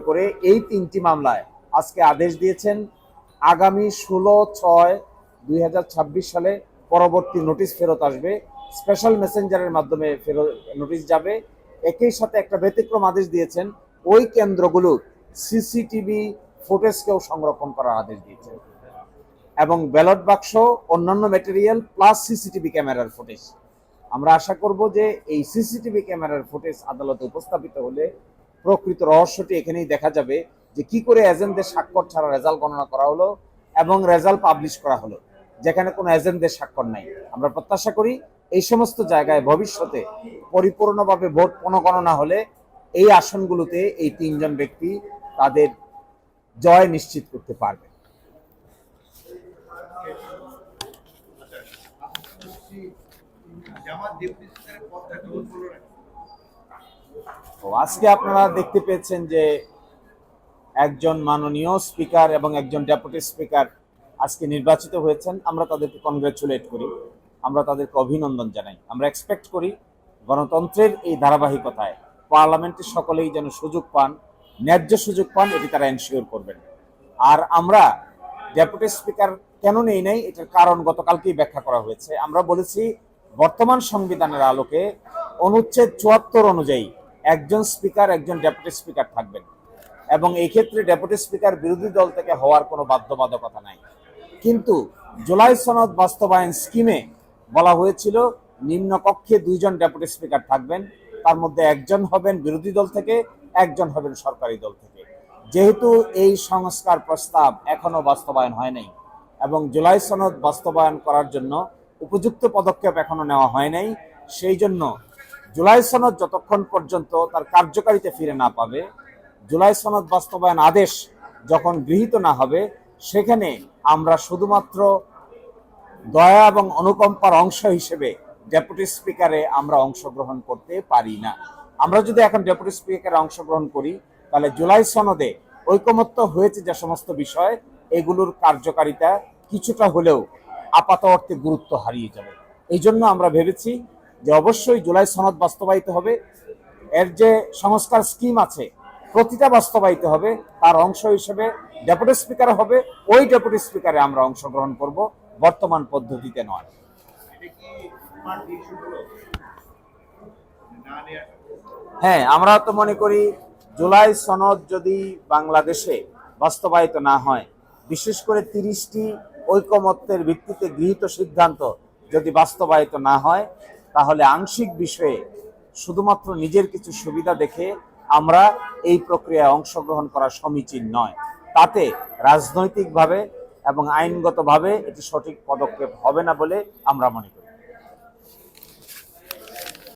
করে এই 3টি মামলায় আজকে আদেশ দিয়েছেন আগামী 16/6/2026 সালে পরবর্তী নোটিশ ফেরত আসবে, স্পেশাল মেসেঞ্জারের মাধ্যমে ফেরত নোটিশ যাবে। একই সাথে একটা ব্যতিক্রম আদেশ দিয়েছেন, ওই কেন্দ্রগুলো সিসিটিভি ফুটেজকেও সংরক্ষণ করার আদেশ দিয়েছেন এবং ব্যালট বাক্স, অন্যান্য ম্যাটেরিয়াল প্লাস সিসিটিভি ক্যামেরার ফুটেজ। আমরা আশা করব যে এই সিসিটিভি ক্যামেরার ফুটেজ আদালতে উপস্থাপিত হলে প্রকৃত রহস্যটি এখানেই দেখা যাবে যে কি করে এজেন্টদের স্বাক্ষর ছাড়া রেজাল্ট গণনা করা হলো এবং রেজাল্ট পাবলিশ করা হলো যেখানে কোনো এজেন্টদের স্বাক্ষর নাই। আমরা প্রত্যাশা করি এই সমস্ত জায়গায় ভবিষ্যতে পরিপূর্ণভাবে ভোট পুনঃগণনা হলে এই আসনগুলোতে এই 3 জন ব্যক্তি তাদের জয় নিশ্চিত করতে পারবে। আজকে আপনারা দেখতে পেয়েছেন যে একজন মাননীয় স্পিকার এবং একজন ডেপুটি স্পিকার আজকে নির্বাচিত হয়েছেন। আমরা তাদেরকে কনগ্রাচুলেট করি, আমরা তাদেরকে অভিনন্দন জানাই। আমরা এক্সপেক্ট করি গণতন্ত্রের এই ধারাবাহিকতায় পার্লামেন্টের সকলেই যেন সুযোগ পান, ন্যায্য সুযোগ পান, এটি তারা এনশিওর করবেন। আর আমরা ডেপুটি স্পিকার কেন নেই নাই এটার কারণ গতকালকেই ব্যাখ্যা করা হয়েছে। আমরা বলেছি বর্তমান সংবিধানের আলোকে অনুচ্ছেদ 74 অনুযায়ী একজন স্পিকার একজন ডেপুটি স্পিকার থাকবেন এবং এই ক্ষেত্রে ডেপুটি স্পিকার বিরোধী দল থেকে হওয়ার কোনো বাধ্যবাধকতা নাই। কিন্তু জুলাই সনদ বাস্তবায়ন স্কিমে বলা হয়েছিল নিম্নকক্ষে 2 জন ডেপুটি স্পিকার থাকবেন, তার মধ্যে একজন হবেন বিরোধী দল থেকে, একজন হবেন সরকারি দল থেকে। যেহেতু এই সংস্কার প্রস্তাব এখনো বাস্তবায়ন হয় নাই এবং জুলাই সনদ বাস্তবায়ন করার জন্য উপযুক্ত পদক্ষেপ এখনো নেওয়া হয় নাই, সেই জন্য জুলাই সনদ যতক্ষণ পর্যন্ত তার কার্যকারিতা ফিরে না পাবে, জুলাই সনদ বাস্তবায়ন আদেশ যখন গৃহীত না হবে, সেখানে আমরা শুধুমাত্র দয়া এবং অনুকম্পার অংশ হিসেবে ডেপুটি স্পিকারে আমরা অংশগ্রহণ করতে পারি না। আমরা যদি এখন ডেপুটি স্পিকারে অংশগ্রহণ করি তাহলে জুলাই সনদে ঐকমত্য হয়েছে যে সমস্ত বিষয়, এগুলোর কার্যকারিতা কিছুটা হলেও আপাত অর্থে গুরুত্ব হারিয়ে যাবে। এই জন্য আমরা ভেবেছি যে অবশ্যই জুলাই সনদ বাস্তবায়িত হবে, এর যে সংস্কার স্কিম আছে প্রতিটা বাস্তবায়িত হবে, তার অংশ হিসেবে ডেপুটি স্পিকার হবে, ওই ডেপুটি স্পিকারে আমরা অংশগ্রহণ করব, বর্তমান পদ্ধতিতে নয়। হ্যাঁ, আমরা তো মনে করি জুলাই সনদ যদি বাংলাদেশে বাস্তবায়িত না হয়, বিশেষ করে 30টি ঐকমত্যের ভিত্তিতে গৃহীত সিদ্ধান্ত যদি বাস্তবায়িত না হয়, তাহলে আংশিক বিষয়ে শুধুমাত্র নিজের কিছু সুবিধা দেখে আমরা এই প্রক্রিয়ায় অংশগ্রহণ করা সমীচীন নয়। তাতে রাজনৈতিকভাবে এবং আইনগতভাবে এটি সঠিক পদক্ষেপ হবে না বলে আমরা মনে করি।